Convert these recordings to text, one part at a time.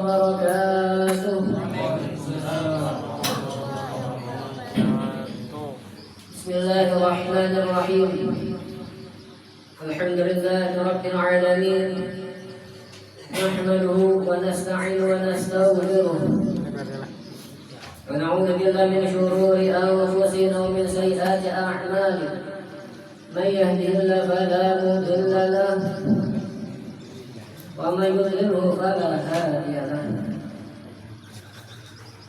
وبركاته. بسم الله الرحمن الرحيم. الحمد لله رب العالمين، نحمده ونستعين ونستغفره ونعوذ بالله من شرور أنفسنا ومن سيئات أعمالنا. من يهده الله فلا مضل له ومن يضلله فلا هادي له.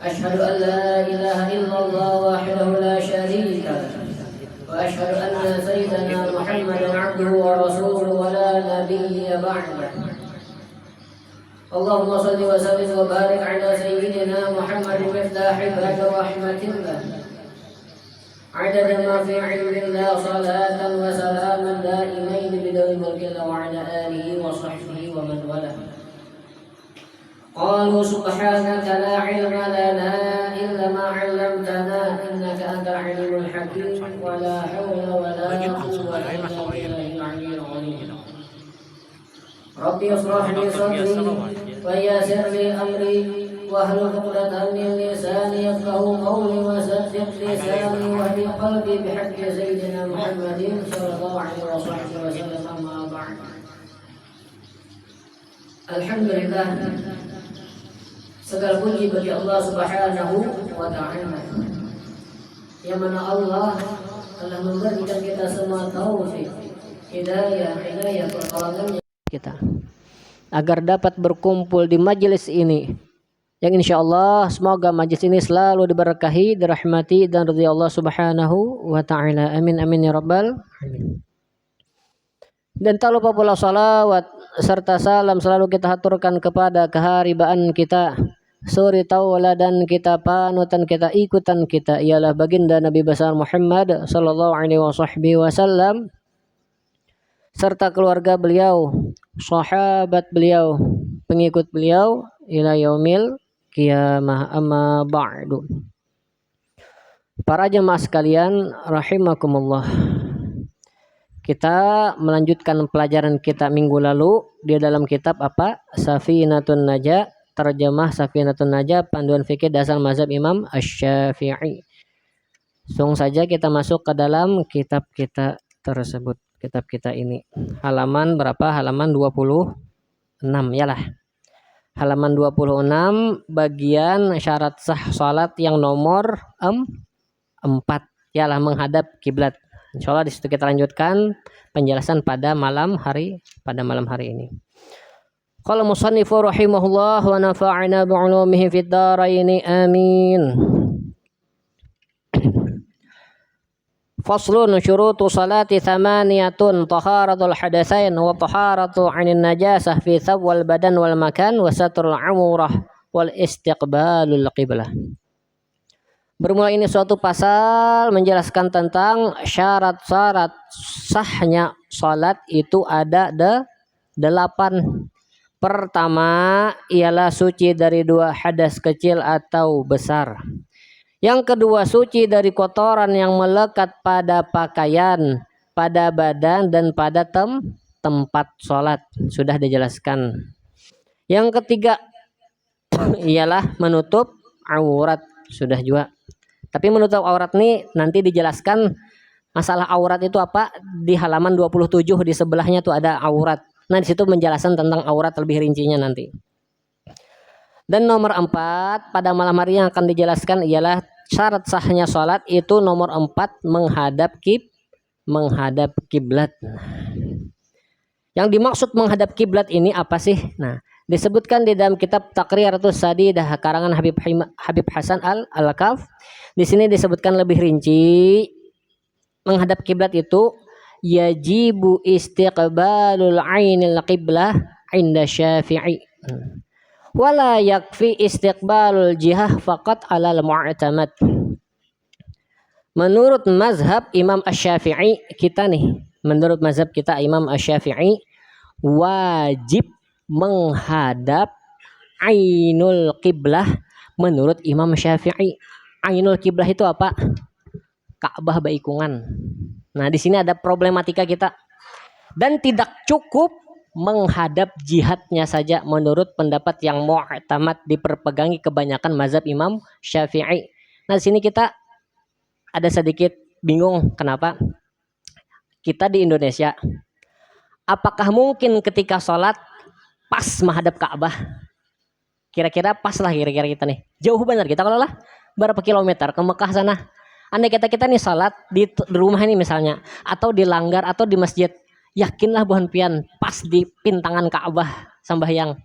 أشهد أن لا إله إلا الله وحده لا شريك له، وأشهد أن سيدنا محمدا عبده ورسوله ولا نبي بعده. اللهم صل وسلم وبارك على سيدنا محمد مفتاح باب رحمة الله، عدد ما في علم الله، صلاة وسلاما دائمين بدون ملك الله وعلى آله وصحبه ومن والاه. قالوا سبحانك لا علم لنا إلا ما علمتنا إنك أنت العليم الحكيم، ولا حول ولا قوة إلا بالله العلي العظيم. ربي اشرح لي صدري ويسر لي أمري واحلل عقدة من لساني يفقهوا قولي وصدق لساني واهد قلبي بحق سيدنا محمد صلى الله عليه وسلم. أما بعد. Alhamdulillah, segala puji bagi Allah Subhanahu wa Ta'ala, yang mana Allah telah memberikan kita semua taufik, hidayah pertolongan kita agar dapat berkumpul di majelis ini, yang insya Allah semoga majelis ini selalu diberkahi, dirahmati dan ridha Allah Subhanahu wa Ta'ala. Amin amin ya rabbal alamin. Dan tak lupa pula salawat serta salam selalu kita haturkan kepada keharibaan kita, suri tauladan kita, panutan kita, ikutan kita, ialah baginda Nabi besar Muhammad sallallahu alaihi wasallam, serta keluarga beliau, sahabat beliau, pengikut beliau ila yaumil qiyamah. Amma ba'du. Para jemaah sekalian rahimakumullah, kita melanjutkan pelajaran kita minggu lalu di dalam kitab apa? Safinatun Najah, terjemah Safinatun Najah, panduan fikih dasar mazhab Imam Asy-Syafi'i. Langsung saja kita masuk ke dalam kitab kita tersebut. Kitab kita ini halaman berapa? Halaman 26 yalah. Halaman 26 bagian syarat sah salat yang nomor 4 yalah, menghadap kiblat. Insyaallah di situ kita lanjutkan penjelasan pada malam hari ini. Qala musannifu rahimahullah wa nafa'ana bi'ulumihi fid dharain amin. Faslun syurutu salati thamaniyatun taharatul hadatsain wa taharatu 'anil najasah fi thawb wal badan wal makan wa satrul 'aurah wal istiqbalul qiblah. Bermula ini suatu pasal menjelaskan tentang syarat-syarat sahnya salat itu ada 8. Pertama ialah suci dari 2 hadas kecil atau besar. Yang kedua suci dari kotoran yang melekat pada pakaian, pada badan dan pada tempat salat. Sudah dijelaskan. Yang ketiga ialah menutup aurat. Sudah juga. Tapi menutup aurat ini nanti dijelaskan masalah aurat itu apa di halaman 27, di sebelahnya tuh ada aurat. Nah di situ menjelaskan tentang aurat lebih rincinya nanti. Dan nomor 4 pada malam hari yang akan dijelaskan ialah syarat sahnya salat itu nomor 4 menghadap kiblat. Yang dimaksud menghadap kiblat ini apa sih? Nah, disebutkan di dalam kitab Taqriratus Sadidah karangan Habib Hasan Al-Kaf. Di sini disebutkan lebih rinci menghadap kiblat itu yajibu istiqbalul ainil qiblah inda Syafi'i. Wala yakfi istiqbalul jihah faqat alal mu'tamad. Menurut mazhab Imam Asy-Syafi'i kita nih, menurut mazhab kita Imam Asy-Syafi'i wajib menghadap ainul qiblah menurut Imam Syafi'i. Ainul qiblah itu apa? Ka'bah baikungan. Nah, di sini ada problematika kita. Dan tidak cukup menghadap jihadnya saja menurut pendapat yang mu'tamad diperpegangi kebanyakan mazhab Imam Syafi'i. Nah, di sini kita ada sedikit bingung kenapa kita di Indonesia apakah mungkin ketika sholat pas menghadap Ka'bah? Kira-kira pas lah kira-kira kita nih. Jauh benar kita kalau lah berapa kilometer ke Mekah sana. Andai kita nih sholat di rumah ini misalnya atau di langgar atau di masjid, yakinlah buhan pian pas di pintangan Ka'bah sambahyang.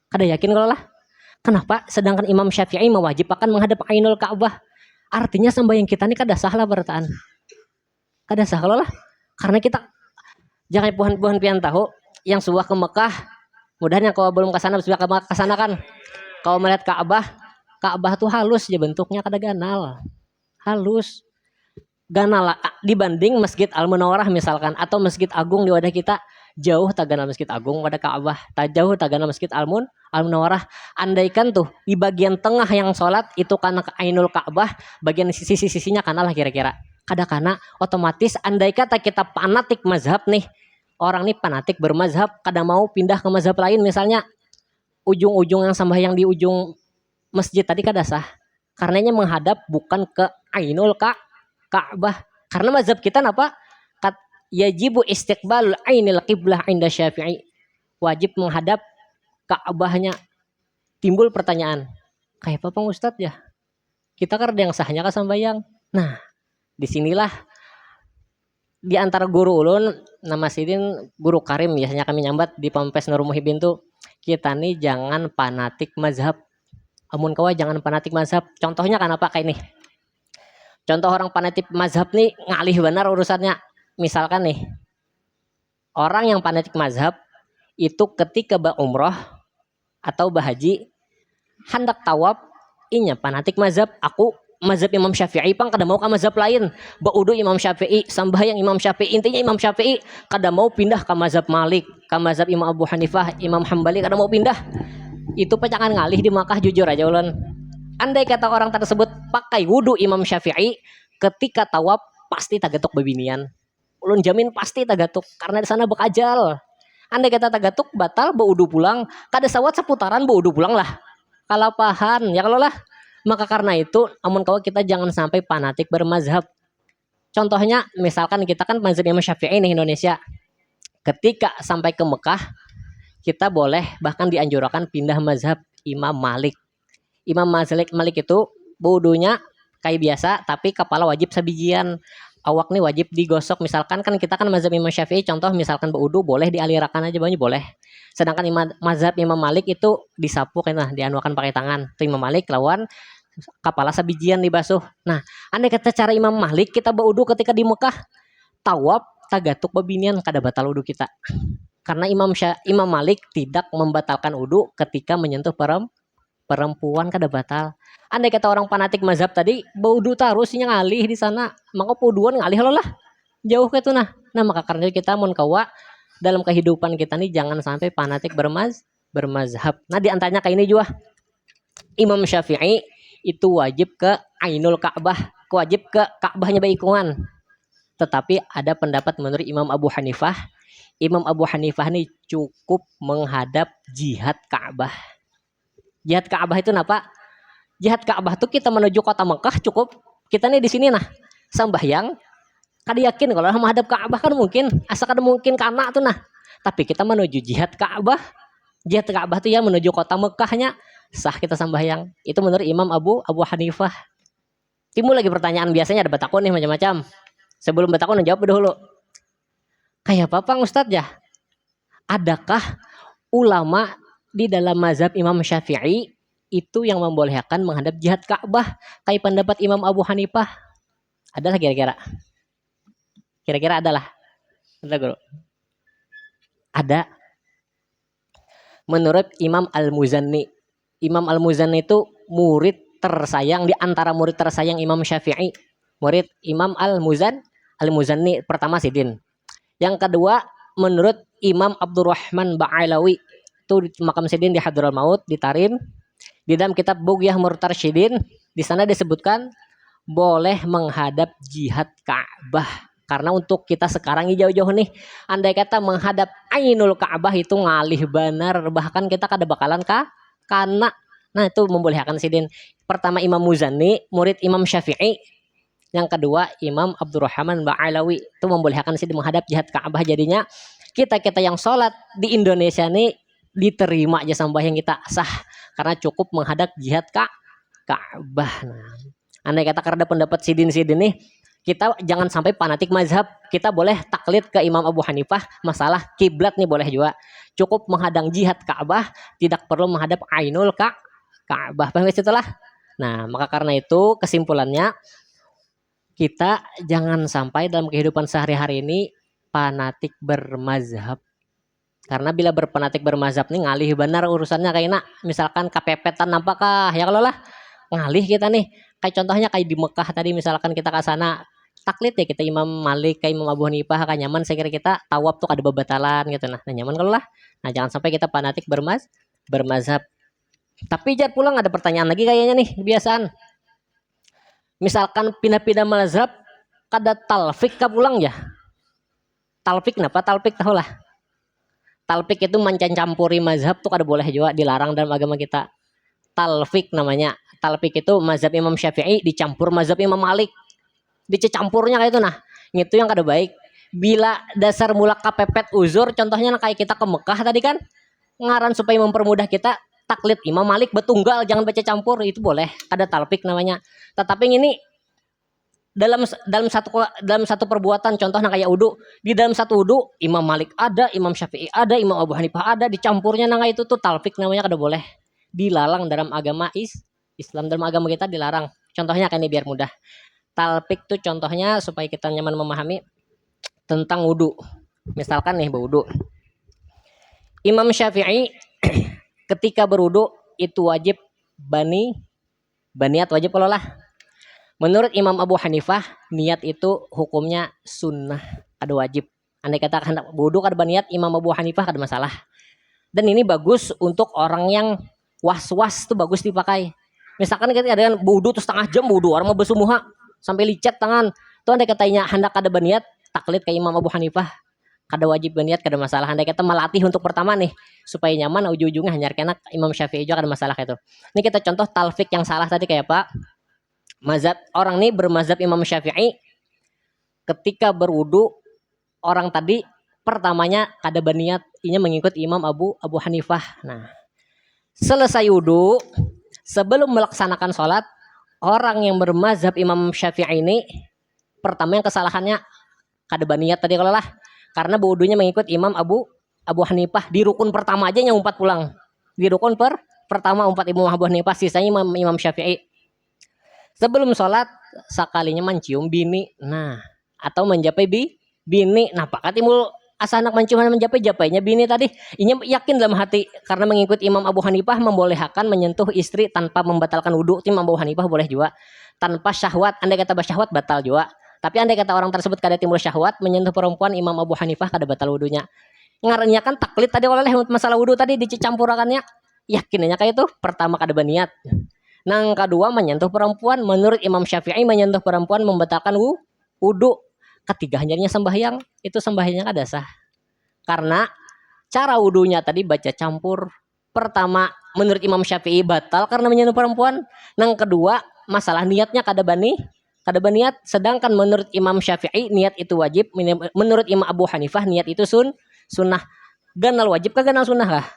Kada yakin kalau lah. Kenapa? Sedangkan Imam Syafi'i mewajibkan menghadap Ainul Ka'bah. Artinya sambahyang kita nih kada sah lah bertaan. Kada sah kalau lah. Karena kita jangan buhan pian tahu yang suah ke Mekah, mudahan yang kau belum ke sana sudah ke sana kan. Kau melihat Ka'bah tuh halus ya bentuknya kada ganal. Halus. Ganal dibanding Masjid Al-Munawwarah misalkan atau Masjid Agung di wadah kita jauh tak ganal Masjid Agung wadah Ka'bah, tak jauh tak ganal Masjid Al-Munawwarah. Andaikan tuh di bagian tengah yang sholat itu karena Ainul Ka'bah, bagian sisi-sisinya kanal lah kira-kira. Kada otomatis andai kata kita fanatik mazhab nih, orang nih fanatik bermazhab kada mau pindah ke mazhab lain misalnya ujung-ujung yang sambahyang di ujung masjid tadi kada sah karenanya menghadap bukan ke Ainul Ka'bah. Karena mazhab kita apa? Yajibu istiqbalul ainil qiblah inda Syafi'i. Wajib menghadap Ka'bahnya. Timbul pertanyaan, kayak apa Bang Ustadz ya? Kita kan ada yang sahnya kan sambayang. Nah, disinilah di antara guru ulun nama Sidin guru Karim biasanya kami nyambat di Pampes Nur Muhibin tuh kita nih jangan fanatik mazhab. Amun kawa jangan fanatik mazhab. Contohnya kenapa kayak nih? Contoh orang fanatik mazhab nih ngalih benar urusannya. Misalkan nih, orang yang fanatik mazhab itu ketika berumroh atau berhaji hendak tawaf, inya fanatik mazhab. Aku mazhab Imam Syafi'i pang kada mau ke mazhab lain. Baudu Imam Syafi'i, sambahyang Imam Syafi'i. Intinya Imam Syafi'i kada mau pindah ke mazhab Malik, ke mazhab Imam Abu Hanifah, Imam Hambali kada mau pindah. Itu pacangan ngalih di Makkah jujur aja ulun. Andai kata orang tersebut pakai wudu Imam Syafi'i ketika tawaf pasti tagatuk babinian. Ulun jamin pasti tagatuk karena di sana bekajal. Andai kata tagatuk batal baudu pulang, kada sawat seputaran baudu pulang lah. Kalapahan ya kalau lah. Maka karena itu amun kawa kita jangan sampai fanatik bermazhab. Contohnya misalkan kita kan mazhab Imam Syafi'i nih Indonesia. Ketika sampai ke Mekah kita boleh bahkan dianjurkan pindah mazhab Imam Malik. Imam Malik itu baudunya kayak biasa tapi kepala wajib sabijian. Awak nih wajib digosok misalkan kan kita kan mazhab Imam Syafi'i contoh misalkan baudu boleh dialirakan aja banyak boleh. Sedangkan mazhab Imam Malik itu disapu kan dianuakan pakai tangan. Itu Imam Malik lawan kepala sabijian dibasuh. Nah, andai kata cara Imam Malik kita baudu ketika di Mekah tawaf tagatuk babinian kada batal wudu kita. Karena Imam Malik tidak membatalkan wudu ketika menyentuh perempuan kada batal. Andai kata orang fanatik mazhab tadi baudu tarusnya ngalih di sana, maka pauduan ngalih lo lah. Jauh ke itu nah. Nah, maka karena kita mun kawa dalam kehidupan kita nih jangan sampai fanatik bermazhab. Nah, di antaranya kayak ini juga. Imam Syafi'i itu wajib ke Ainul Ka'bah, wajib ke Ka'bahnya baikungan. Tetapi ada pendapat menurut Imam Abu Hanifah. Imam Abu Hanifah nih cukup menghadap jihad Ka'bah. Jihad Ka'bah itu apa? Jihad Ka'bah tuh kita menuju kota Mekah cukup. Kita nih di sini nah sambahyang. Kada yakin kalau menghadap Ka'bah kan mungkin. Asa kada mungkin kana tuh nah. Tapi kita menuju jihad Ka'bah. Jihad Ka'bah tuh ya menuju kota Mekahnya. Sah kita sambahyang. Itu menurut Imam Abu Hanifah. Timbul lagi pertanyaan biasanya ada batakon nih macam-macam. Sebelum batakon jawab dulu. Kayak apa Bang Ustadz ya? Adakah ulama di dalam mazhab Imam Syafi'i itu yang membolehkan menghadap jihad Ka'bah kayak pendapat Imam Abu Hanifah? Adalah kira-kira? Kira-kira adalah? Ada guru? Ada. Menurut Imam Al-Muzanni. Imam Al-Muzanni itu murid tersayang di antara murid tersayang Imam Syafi'i. Murid Imam Al-Muzanni pertama Sidin. Yang kedua menurut Imam Abdurrahman Ba'alawi itu di makam Sidin di Hadraul Maut di Tarim. Di dalam kitab Bughyah Murtarsyidin di sana disebutkan boleh menghadap jihad Ka'bah Karena untuk kita sekarang jauh-jauh nih, andai kata menghadap Ainul Ka'bah itu ngalih benar, bahkan kita kada bakalan karena nah itu membolehkan sidin. Pertama Imam Muzani, murid Imam Syafi'i. Yang kedua Imam Abdurrahman Ba'alawi itu membolehkan sidin menghadap jihad Ka'bah. Jadinya kita yang sholat di Indonesia nih diterima aja sembahyang kita sah karena cukup menghadap jihad Ka'bah. Nah, andai kata karena pendapat sidin-sidin nih, kita jangan sampai fanatik mazhab. Kita boleh taklid ke Imam Abu Hanifah masalah kiblat nih boleh juga. Cukup menghadang jihad Ka'bah, tidak perlu menghadap Ainul Ka'bah. Paham itulah. Nah, maka karena itu kesimpulannya kita jangan sampai dalam kehidupan sehari-hari ini fanatik bermazhab. Karena bila berfanatik bermazhab nih ngalih benar urusannya kayaknya misalkan kepepetan nampakah ya kalau lah ngalih kita nih kayak contohnya kayak di Mekah tadi misalkan kita ke sana taklid ya kita Imam Malik kayak Imam Abu Hanifah kan nyaman saya kira kita tawaf tuh ada bebatalan gitu nah nyaman kalau lah. Nah jangan sampai kita fanatik bermazhab. Tapi jar pulang ada pertanyaan lagi kayaknya nih kebiasaan. Misalkan pindah-pindah mazhab kada talfik ka pulang ya. Talfik kenapa? Talfik tahu lah. Talfik itu mencampuri mazhab tuh kada boleh juga dilarang dalam agama kita. Talfik namanya. Talfik itu mazhab Imam Syafi'i dicampur mazhab Imam Malik. Dicampurnya kayak itu nah. Itu yang kada baik. Bila dasar mulak kepepet uzur contohnya kayak kita ke Mekah tadi kan ngaran supaya mempermudah kita taklid Imam Malik betunggal jangan baca campur itu boleh ada talfik namanya. Tetapi ini dalam satu perbuatan contohnya kayak wudu di dalam satu wudu Imam Malik ada Imam Syafi'i ada Imam Abu Hanifah ada dicampurnya nang itu tuh talfik namanya kada boleh dilarang dalam agama Islam dalam agama kita dilarang. Contohnya kayak ini biar mudah. Talfik tuh contohnya supaya kita nyaman memahami tentang wudu. Misalkan nih berwudu. Imam Syafi'i ketika berwudu itu wajib baniat wajib kalau lah. Menurut Imam Abu Hanifah niat itu hukumnya sunnah ada wajib. Andai kata hendak wudu kada baniat Imam Abu Hanifah kada masalah. Dan ini bagus untuk orang yang was-was tuh bagus dipakai. Misalkan kita ada wudu tuh setengah jam wudu orang mau besumuha sampai licet tangan. Tuh andai katanya hendak kada baniat taklid kayak Imam Abu Hanifah kada wajib baniat kada masalah. Andai kata melatih untuk pertama nih supaya nyaman ujung-ujungnya hanya kena Imam Syafi'i juga kada masalah itu. Ini kita contoh talfik yang salah tadi kayak apa? Mazhab orang nih bermazhab Imam Syafi'i ketika berwudu orang tadi pertamanya kada baniat ini mengikut Imam Abu Hanifah. Nah, selesai wudu sebelum melaksanakan sholat orang yang bermazhab Imam Syafi'i ini pertama yang kesalahannya kada baniat tadi kalau lah karena berwudunya mengikut Imam Abu Hanifah di rukun pertama aja yang umpat pulang di rukun pertama umpat Imam Abu Hanifah sisanya Imam Syafi'i. Sebelum sholat sekalinya mencium bini, nah atau menjapai bini, nah pakat timbul asa anak mencium menjapai-japainya bini tadi, ini yakin dalam hati karena mengikut Imam Abu Hanifah membolehkan menyentuh istri tanpa membatalkan wudhu. Imam Abu Hanifah boleh juga tanpa syahwat, andai kata syahwat batal juga. Tapi andai kata orang tersebut kada timbul syahwat menyentuh perempuan Imam Abu Hanifah kada batal wudhunya. Ngarannya kan taklid tadi oleh masalah wudhu tadi dicampurakannya, yakinnya kayak itu pertama kada baniat. Nang kedua menyentuh perempuan menurut Imam Syafi'i menyentuh perempuan membatalkan wudhu. Ketiga hanya sembahyang itu sembahyangnya kada sah karena cara wudhunya tadi baca campur. Pertama menurut Imam Syafi'i batal karena menyentuh perempuan. Nang kedua masalah niatnya kada baniat sedangkan menurut Imam Syafi'i niat itu wajib. Menurut Imam Abu Hanifah niat itu sunnah. Ganal wajib kah ganal sunnah kah?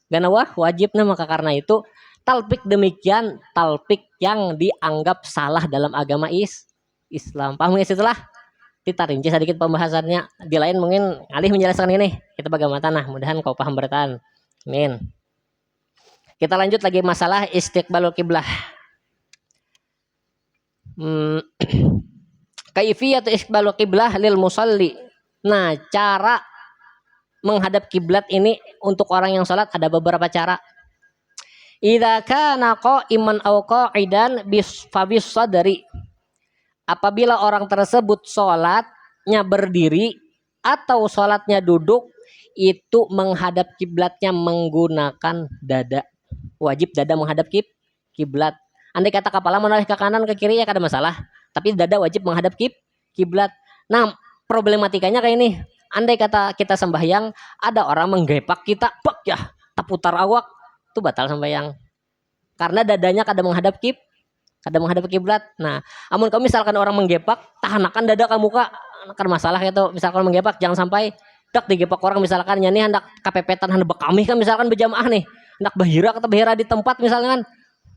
Ganal wajib. Nah maka karena itu talfik demikian talfik yang dianggap salah dalam agama Islam. Paham ya setelah kita rinci sedikit pembahasannya. Di lain mungkin alih menjelaskan ini. Kita bagaimana nah mudahan kau paham bertahan. Amin. Kita lanjut lagi masalah istiqbalul kiblah. Kaifiyat istiqbalul kiblah lil musalli. Nah, cara menghadap kiblat ini untuk orang yang sholat ada beberapa cara. Idza kana qa'iman aw qa'idan bis sadri. Apabila orang tersebut sholatnya berdiri atau sholatnya duduk itu menghadap kiblatnya menggunakan dada. Wajib dada menghadap kiblat. Andai kata kepala menoleh ke kanan ke kiri ya kada masalah, tapi dada wajib menghadap kiblat. Nah, problematikanya kayak ini. Andai kata kita sembahyang, ada orang menggepak kita, bak ya, taputar awak, itu batal sembahyang. Karena dadanya kadang menghadap kiblat. Nah, amun kamu misalkan orang menggepak, tahanakan dada ke muka, kan masalah gitu. Misalkan menggepak, jangan sampai dak digepak orang misalkan nya nih hendak kapepetan hendak kami kan misalkan berjamaah nih, hendak bahira kata bahira di tempat misalkan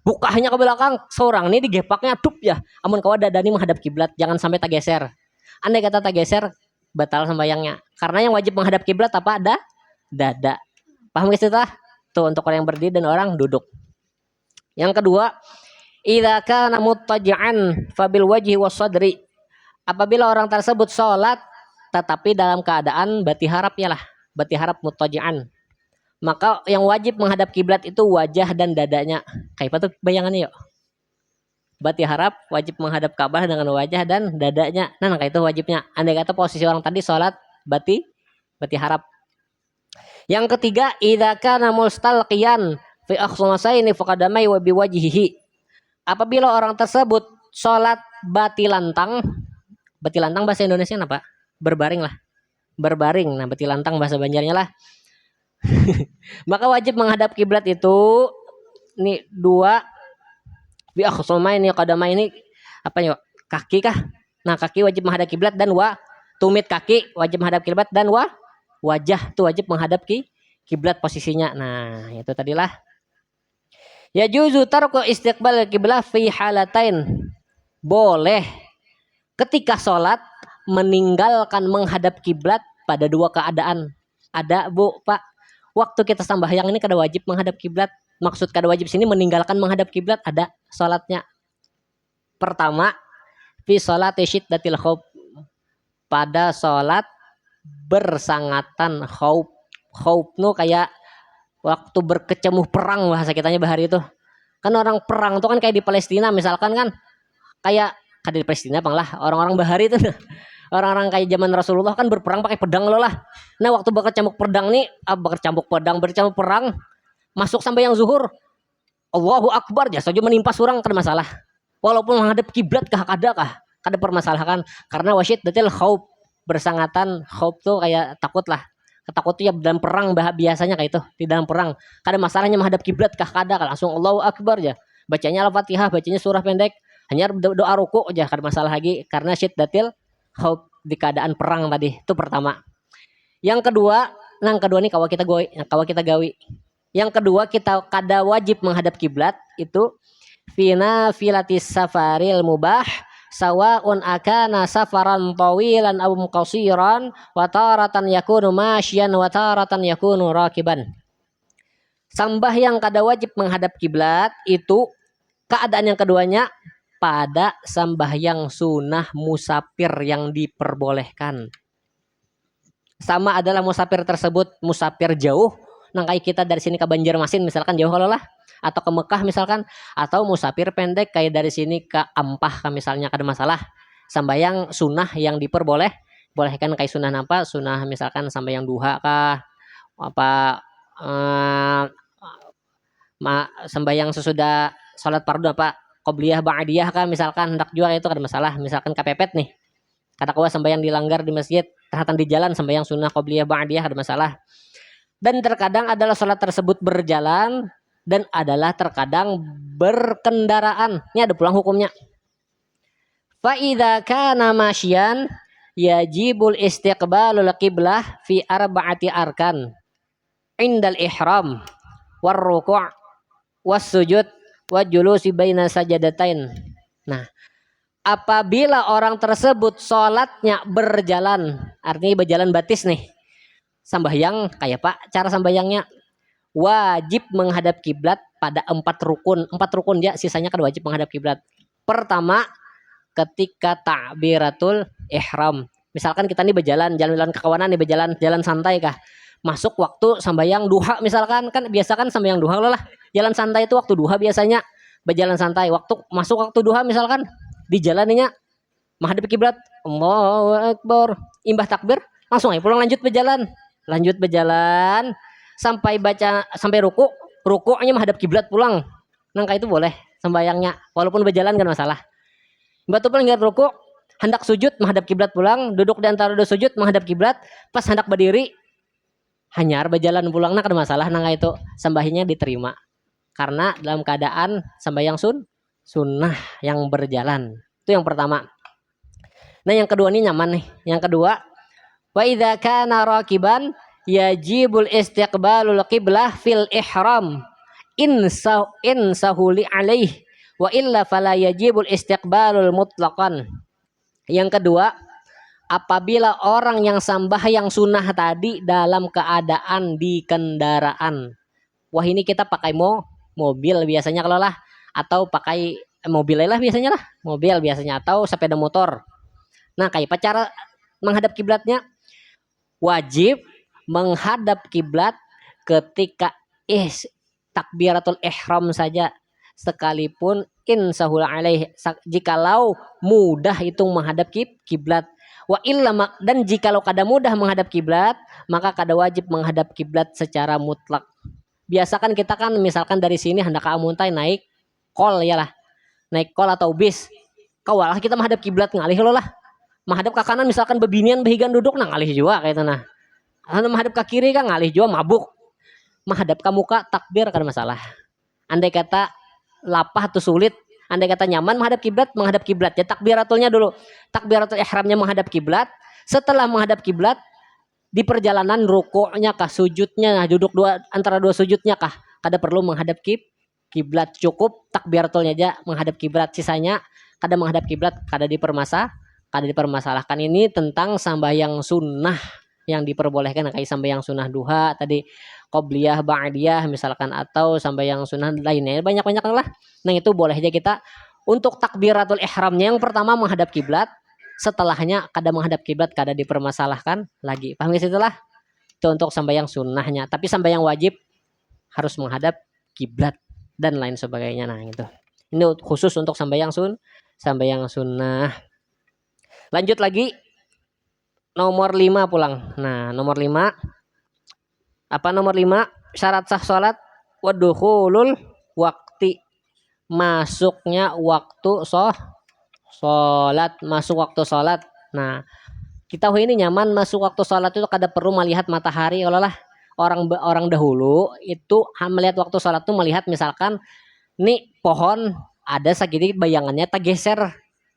bukanya ke belakang, seorang nih digepaknya tup ya. Amun kawa dadani menghadap kiblat, jangan sampai tak geser. Andai kata tak geser, batal sembayangnya. Karena yang wajib menghadap kiblat apa? Dada. Paham guys itu? Tuh untuk orang yang berdiri dan orang duduk. Yang kedua, idza kana muttaji'an fabil wajhi was sadri. Apabila orang tersebut sholat tetapi dalam keadaan bati harapnya lah, bati harap muttaji'an. Maka yang wajib menghadap kiblat itu wajah dan dadanya. Kayak apa tuh bayangannya yuk? Bati harap wajib menghadap Ka'bah dengan wajah dan dadanya. Nah, kayak itu wajibnya. Andai kata posisi orang tadi sholat bati harap. Yang ketiga, idza kana mustalqiyan fi akhsumasaini faqadamai wa biwajhihi. Apabila orang tersebut sholat bati lantang bahasa Indonesia apa? Berbaring lah. Berbaring. Nah, bati lantang bahasa Banjarnya lah. Maka wajib menghadap kiblat itu nih dua bi akhsumaini qadamaini apa ya? Kaki kah? Nah, kaki wajib menghadap kiblat dan tumit kaki wajib menghadap kiblat dan wajah tuh wajib menghadap kiblat posisinya. Nah, itu tadilah. Ya juzu tarku istiqbal kiblah fi halatain. Boleh ketika sholat meninggalkan menghadap kiblat pada dua keadaan. Ada Bu, Pak. Waktu kita sembahyang ini kada wajib menghadap kiblat. Maksud kada wajib sini meninggalkan menghadap kiblat ada sholatnya. Pertama, fi sholati syiddatil khauf. Pada sholat bersangatan khauf. Khauf nu kayak waktu berkecamuk perang bahasa kitanya bahari itu. Kan orang perang itu kan kayak di Palestina misalkan kan kayak di Palestina bang lah orang-orang bahari itu orang-orang kayak zaman Rasulullah kan berperang pakai pedang lo lah. Nah waktu berkecamuk pedang nih berkecamuk perang masuk sampai yang zuhur Allahu Akbar ya saja menimpa surang kan masalah. Walaupun menghadap kiblat kada permasalahan karena wasyid datil khauf bersangatan khauf tuh kayak takut lah. Ketakut tuh ya dalam perang biasanya kayak itu di dalam perang kada masalahnya menghadap kiblat kada langsung Allahu Akbar ya bacanya Al-Fatihah bacanya surah pendek hanya doa ruku aja kada masalah lagi karena syiddatil khauf di keadaan perang tadi itu pertama. Yang kedua nih kalau kita gawi yang kedua kita kada wajib menghadap kiblat itu fina filatis safaril mubah sawaun akana safaran tawilan aw qasiran wa taratan yakunu masyan wa taratan yakunu rakiban. Sembahyang kada wajib menghadap kiblat itu keadaan yang keduanya pada sembahyang sunnah musafir yang diperbolehkan. Sama adalah musafir tersebut musafir jauh, nang kayak kita dari sini ke Banjarmasin misalkan jauh kalau lah atau ke Mekah misalkan atau musafir pendek kayak dari sini ke Ampah misalnya kada masalah sembahyang sunnah yang bolehkan kayak sunnah apa sunnah misalkan sembahyang duha kah apa sembahyang sesudah sholat fardu apa qobliyah ba'diyah kah misalkan hendak jual itu kada masalah misalkan kepepet nih kata kawa sembahyang dilanggar di masjid terhatan di jalan sembahyang sunnah qobliyah ba'diyah kada masalah. Dan terkadang adalah sholat tersebut berjalan dan adalah terkadang berkendaraan. Ini ada pulang hukumnya. Fa idza kana masyan yajibul istiqbalul qiblah fi arba'ati arkan. Indal ihram war ruku' was sujud wa julusi baina sajadatain. Nah, apabila orang tersebut sholatnya berjalan, artinya berjalan batis nih. Sambahyang kayak Pak cara sambahyangnya wajib menghadap kiblat pada 4 rukun ya sisanya kan wajib menghadap kiblat. Pertama ketika takbiratul ihram misalkan kita nih berjalan ke kawanan nih jalan santai kah masuk waktu sambahyang duha misalkan kan biasa kan sambahyang duha lah jalan santai itu waktu duha biasanya berjalan santai waktu masuk waktu duha misalkan di jalannya menghadap kiblat Allahu Akbar imbah takbir langsung aja pulang lanjut berjalan sampai rukuknya menghadap kiblat pulang. Nangka itu boleh sembayangnya walaupun berjalan kan masalah. Batu paling rukuk hendak sujud menghadap kiblat pulang, duduk di antara dua sujud menghadap kiblat, pas hendak berdiri hanyar berjalan pulang, nah ada masalah nah itu sembahyangnya diterima karena dalam keadaan sembahyang sunnah yang berjalan. Itu yang pertama. Nah yang kedua ini nyaman nih. Yang kedua, wa idza kana rakiban yajibul istiqbalul qiblah fil ihram in sahuli alaih wa illa fala yajibul istiqbalul mutlaqan. Yang kedua, apabila orang yang sembahyang sunnah tadi dalam keadaan di kendaraan. Wah ini kita pakai mobil biasanya kalau lah, atau pakai mobil lah biasanya lah, mobil biasanya atau sepeda motor. Nah kayak cara menghadap kiblatnya, wajib menghadap kiblat ketika takbiratul ihram saja, sekalipun insahul alaih, jikalau mudah itu menghadap kiblat. Wa illa, dan jikalau kada mudah menghadap kiblat, maka kada wajib menghadap kiblat secara mutlak. Biasa kan kita kan misalkan dari sini hendak ke Amuntai naik kol ya lah, naik kol atau bis, kawalah kita menghadap kiblat ngalih lo lah, menghadap ke kanan misalkan bebinian behigan duduk nah ngalih juga kayak itu nah, menghadap ke kiri kan ngalih juga mabuk, menghadap ke muka takbir kan masalah. Andai kata lapah atau sulit, andai kata nyaman menghadap kiblat ya takbiratulnya dulu, takbiratul ihramnya menghadap kiblat. Setelah menghadap kiblat di perjalanan rukuknya kah, sujudnya, duduk antara dua sujudnya kah, kada perlu menghadap kiblat, cukup takbiratulnya aja menghadap kiblat, sisanya kada menghadap kiblat, kada dipermasalahkan. Ini tentang sambayang sunnah yang diperbolehkan kayak sambayang sunnah duha tadi, qobliyah, ba'diyah misalkan, atau sambayang sunnah lainnya banyak-banyak lah. Nah itu boleh aja kita untuk takbiratul ihramnya yang pertama menghadap kiblat, setelahnya kada menghadap kiblat kada dipermasalahkan lagi. Paham guys itulah? Itu untuk sambayang sunnahnya. Tapi sambayang wajib harus menghadap kiblat dan lain sebagainya. Nah gitu. Ini khusus untuk sambayang sunnah. Lanjut lagi nomor 5 pulang. Nah, nomor 5. Apa nomor 5? Syarat sah salat wadukhulul waqti. Masuknya waktu salat, masuk waktu salat. Nah, kita ini nyaman masuk waktu salat itu kada perlu melihat matahari. Kalau lah orang dahulu itu melihat waktu salat tuh melihat misalkan nih pohon ada segini bayangannya tak geser.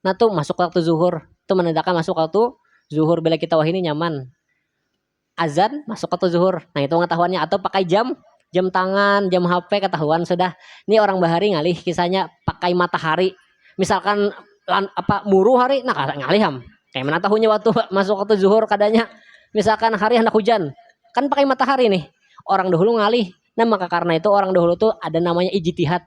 Nah, tuh masuk waktu zuhur. Itu menandakan masuk waktu zuhur. Bila kita ini nyaman azan masuk waktu zuhur. Nah itu pengetahuannya. Atau pakai jam tangan, jam HP ketahuan sudah. Ini orang bahari ngalih kisahnya pakai matahari. Misalkan muru hari, nah ngalih ham. Kayak mana tahunya waktu masuk waktu zuhur kadanya. Misalkan hari hendak hujan, kan pakai matahari nih. Orang dahulu ngalih. Nah maka karena itu orang dahulu tuh ada namanya ijtihad.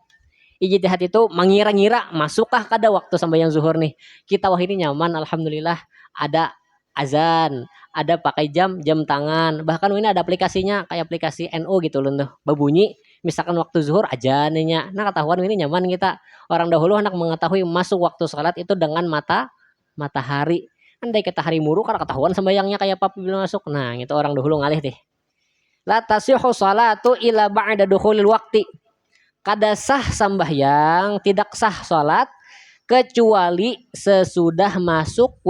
Ijtihad itu mengira-ngira masukkah kada waktu sambayang zuhur nih. Kita ini nyaman alhamdulillah, ada azan, ada pakai jam tangan, bahkan ini ada aplikasinya kayak aplikasi NU gitu loh tuh, berbunyi misalkan waktu zuhur ajannya. Nah ketahuan ini nyaman kita. Orang dahulu hendak mengetahui masuk waktu salat itu dengan matahari. Andai kita hari muru karena ketahuan sembayangnya kayak apa bila masuk. Nah itu orang dahulu ngalih deh. La tasihhu salatu ila ba'da dukhulil waqti. Kada sah sembahyang, tidak sah salat kecuali sesudah masuk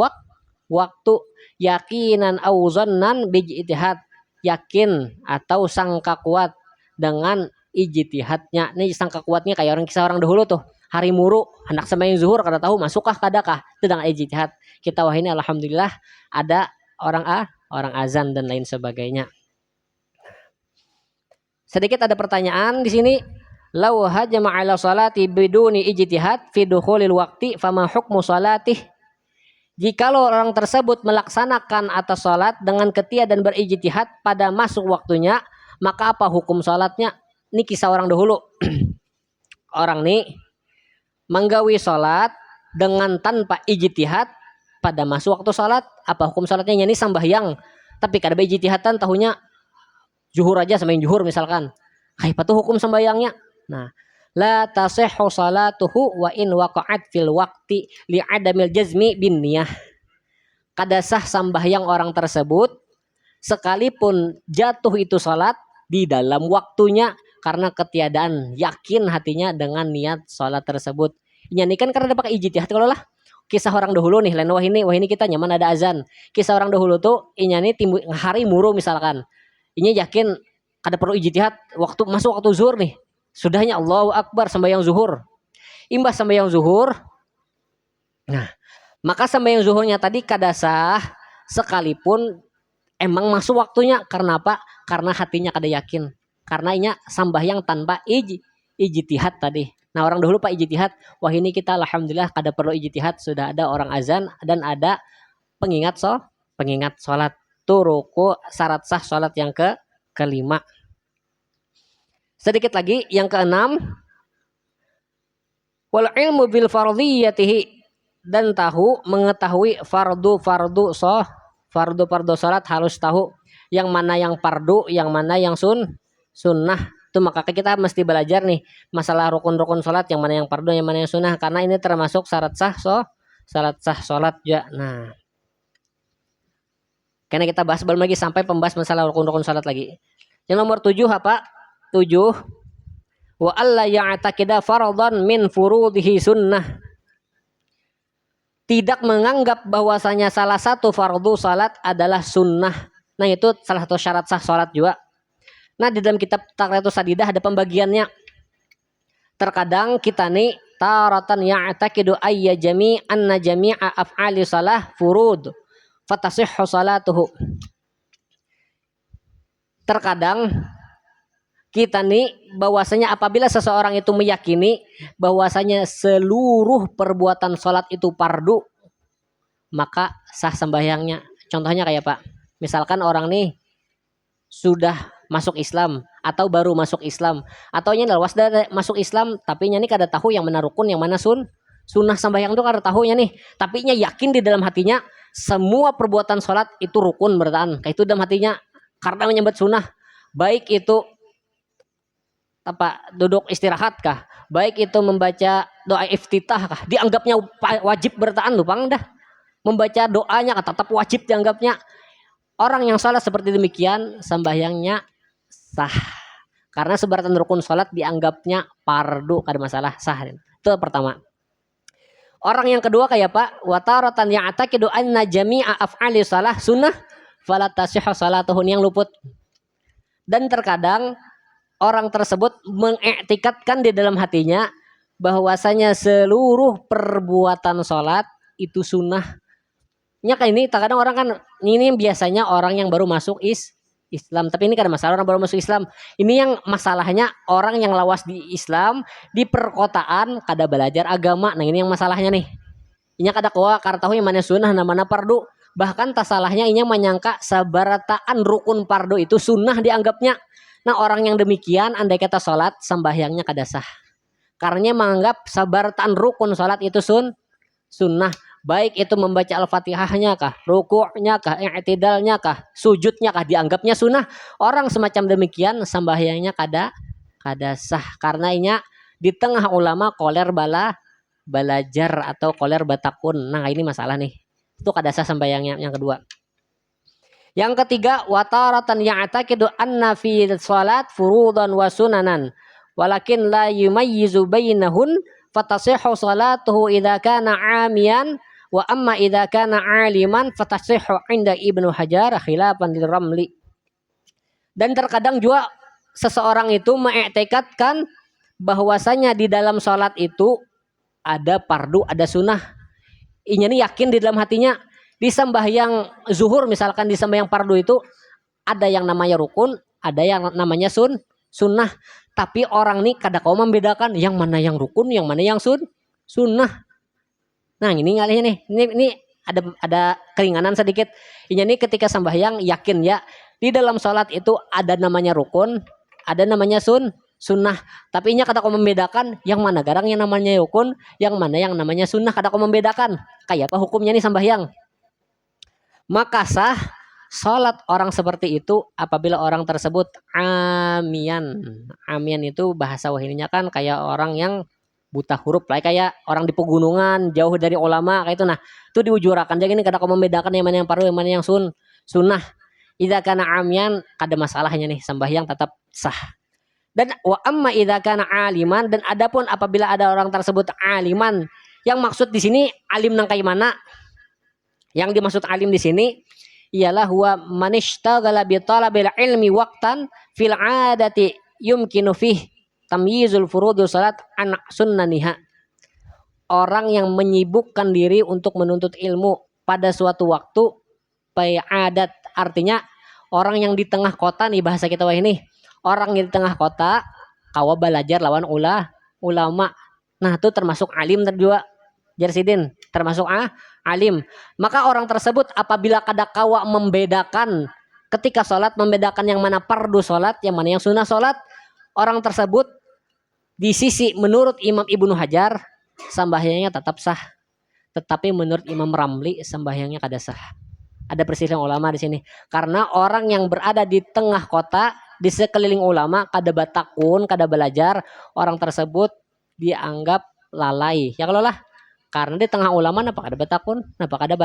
waktu. Yakinan au zannan bijtihad, yakin atau sangka kuat dengan ijtihadnya. Nih sangka kuatnya kayak kisah orang dahulu tuh, hari muru hendak sembahyang zuhur kada tahu masukkah kadakah, itu dengan ijtihad. Kita ini alhamdulillah ada orang azan dan lain sebagainya. Sedikit ada pertanyaan di sini. Lau hajama ala salati biduni ijtihad fi dukhulil waqti fama hukmu salatih. Jikalau orang tersebut melaksanakan atas salat dengan ketiadaan berijtihad pada masuk waktunya, maka apa hukum salatnya? Ini kisah orang dahulu. Orang nih menggawi salat dengan tanpa ijtihad pada masuk waktu salat, apa hukum salatnya? Ini sambahyang tapi kada beijtihadan, tahunya zuhur aja sambahyang zuhur misalkan. Apa tuh hukum sambahyangnya? Nah, la tasihhu salatuhu wa in waqa'at fil waqti li'adamil jazmi bin niyah. Kada sah sambahyang orang tersebut sekalipun jatuh itu salat di dalam waktunya karena ketiadaan yakin hatinya dengan niat salat tersebut. Ini kan karena pakai ijtihad kalau lah. kisah orang dahulu nih, lain wah ini kita nyaman ada azan. Kisah orang dahulu tuh inya nih timbul hari muru misalkan. Inya yakin kada perlu ijtihad waktu masuk waktu zuhur nih. Sudahnya Allahu Akbar sembahyang zuhur. Imbas sembahyang zuhur. Nah, maka sembahyang zuhurnya tadi kada sah sekalipun emang masuk waktunya. Karena apa? Karena hatinya kada yakin. Karena inya sambahyang tanpa ijtihad tadi. Nah, orang dahulu pak ijtihad, wah ini kita alhamdulillah kada perlu ijtihad, sudah ada orang azan dan ada pengingat salat. Tuh ruku syarat sah salat yang kelima. Sedikit lagi yang keenam, wal ilmu bil fardhiyatihi, dan mengetahui fardu salat, harus tahu yang mana yang fardu, yang mana yang sunnah. Itu maka kita mesti belajar nih masalah rukun-rukun salat, yang mana yang fardu, yang mana yang sunnah, karena ini termasuk syarat sah salat juga. Nah, karena kita bahas belum lagi sampai pembahas masalah rukun-rukun salat lagi. Yang nomor 7 apa? 7, wa alla ya'taqida fardhan min furudihi sunnah. Tidak menganggap bahwasanya salah satu fardu salat adalah sunnah. Nah, itu salah satu syarat sah salat juga. Nah, di dalam kitab Taqriyatus Sadidah ada pembagiannya. Terkadang kita nih taratan ya'taqidu ayya anna jami'a af'ali salah furud fatasihhu salatuhu. Terkadang kita nih bahwasanya apabila seseorang itu meyakini bahwasanya seluruh perbuatan sholat itu fardu, maka sah sembahyangnya. Contohnya kayak Pak, misalkan orang nih sudah masuk Islam atau baru masuk Islam, atau nya lawas dari masuk Islam tapi nya nih kada tahu yang mana rukun, yang mana sunnah sembahyang itu kada tahunya nih, tapi nya yakin di dalam hatinya semua perbuatan sholat itu rukun bertaan. Kayak itu dalam hatinya karena menyembah sunnah, baik itu apa duduk istirahat kah, baik itu membaca doa iftitah kah, dianggapnya wajib bertahan lupa dah membaca doanya kah, tetap wajib dianggapnya. Orang yang salat seperti demikian sembahyangnya sah karena sebaratan rukun salat dianggapnya fardu, kada masalah, sah. Itu pertama. Orang yang kedua kayak Pak, wataratan ya'taqidu anna jami'a af'ali salah sunnah fala tasihhu salatuhu, yang luput. Dan terkadang orang tersebut mengiktikadkan di dalam hatinya bahwasanya seluruh perbuatan sholat itu sunnah. Kayak ini terkadang orang kan ini biasanya orang yang baru masuk Islam, tapi ini kan masalah orang baru masuk Islam. Ini yang masalahnya orang yang lawas di Islam di perkotaan kada belajar agama. Nah, ini yang masalahnya nih. Inya kada kuat karena tahu yang mana sunnah, nah mana fardu. Bahkan tak salahnya inya menyangka sabarataan rukun fardu itu sunnah dianggapnya. Nah, orang yang demikian andai kata salat sembahyangnya kada sah. Karena menganggap sabarataan rukun salat itu sunnah. Baik itu membaca Al-Fatihahnya kah, rukuknya kah, i'tidalnya kah, sujudnya kah, dianggapnya sunnah. Orang semacam demikian sembahyangnya kada sah karena inya di tengah ulama koler belajar atau koler batakun. Nah, ini masalah nih. Itu kada sah sembahyangnya yang kedua. Yang ketiga, wataratan ya'taqidu anna fi shalat furudan wa sunanan walakin la yumayyizu bainahun fatasihhu salatuhu idza kana 'amiyan wa amma idza kana 'aliman fatasihhu 'inda Ibnu Hajar khilafan lil Ramli. Dan terkadang juga seseorang itu mengiktikadkan bahwasanya di dalam salat itu ada fardu, ada sunnah. Inya nih yakin di dalam hatinya di sembahyang zuhur misalkan, di sembahyang fardu itu ada yang namanya rukun, ada yang namanya sunnah. Tapi orang nih kada kau membedakan yang mana yang rukun, yang mana yang sunnah. Nah, ini ngalihnya nih. Ini ada keringanan sedikit. Ini nih ketika sembahyang yakin ya di dalam sholat itu ada namanya rukun, ada namanya sunnah. Tapi inya kada kau membedakan yang mana garang yang namanya rukun, yang mana yang namanya sunnah, kada kau membedakan. Kayak apa hukumnya nih sembahyang? Maka sah salat orang seperti itu apabila orang tersebut amian. Amian itu bahasa wahininya kan kayak orang yang buta huruf lah, kayak orang di pegunungan jauh dari ulama kayak itu. Nah, itu diujurakan. Jadi ini kada kau membedakan yang mana yang fardu, yang mana yang sunnah. Idza kana amian kada masalahnya nih, sembahyang tetap sah. Dan wa amma idza kana aliman, dan adapun apabila ada orang tersebut aliman, Yang maksud di sini alim nang kayak mana? Yang dimaksud alim di sini ialah huwa manishtaghala bi talabil ilmi waqtan fil adati yumkinu fih tamyizul furudus salat an sunnaniha. Orang yang menyibukkan diri untuk menuntut ilmu pada suatu waktu pai adat, artinya orang yang di tengah kota nih, bahasa kita wah ini orang yang di tengah kota kawa belajar lawan ulama. Nah itu termasuk alim juga Jarsidin, termasuk alim. Maka orang tersebut apabila kada kawa membedakan ketika sholat, membedakan yang mana fardu sholat, yang mana yang sunnah sholat, orang tersebut di sisi menurut Imam Ibnu Hajar sembahyangnya tetap sah. Tetapi menurut Imam Ramli sembahyangnya kada sah. Ada perselisihan ulama di sini. Karena orang yang berada di tengah kota, di sekeliling ulama, kada batakun, kada belajar, orang tersebut dianggap lalai. Ya kalau lah, karena di tengah ulama napa kada batakun, napa kada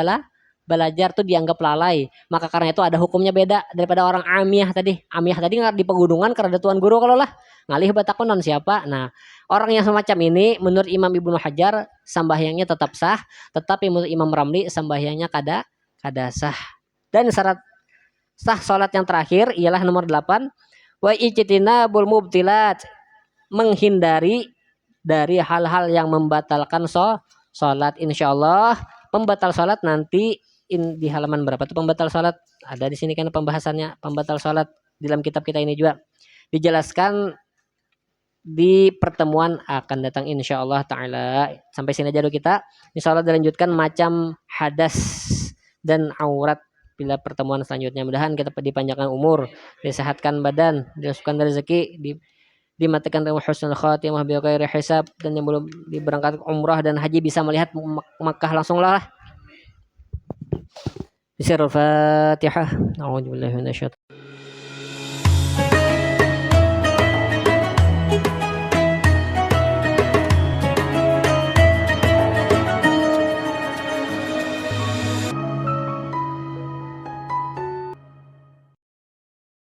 belajar tuh dianggap lalai. Maka karena itu ada hukumnya beda daripada orang amiyah tadi. Amiyah tadi di pegunungan karena ada tuan guru kalau lah ngalih batakun non siapa. Nah, orang yang semacam ini menurut Imam Ibnu Hajar sembahyangnya tetap sah, tetapi menurut Imam Ramli sembahyangnya kada sah. Dan syarat sah salat yang terakhir ialah nomor 8, wa ijtinabul mubtilat, menghindari dari hal-hal yang membatalkan salat. Insyaallah pembatal salat nanti di halaman berapa tuh pembatal salat? Ada di sini kan pembahasannya pembatal salat di dalam kitab kita ini juga dijelaskan di pertemuan akan datang insyaallah taala. Sampai sini aja dulu kita. Insyaallah dilanjutkan macam hadas dan aurat bila pertemuan selanjutnya. Mudahan kita dipanjangkan umur, disehatkan badan, dimasukkan rezeki, dimatikan dengan husnul khatimah bi ghairi hisab, dan yang belum diberangkat umrah dan haji bisa melihat Makkah langsung lah. Bismillahirrahmanirrahim. A'udzubillahi minasyaitonir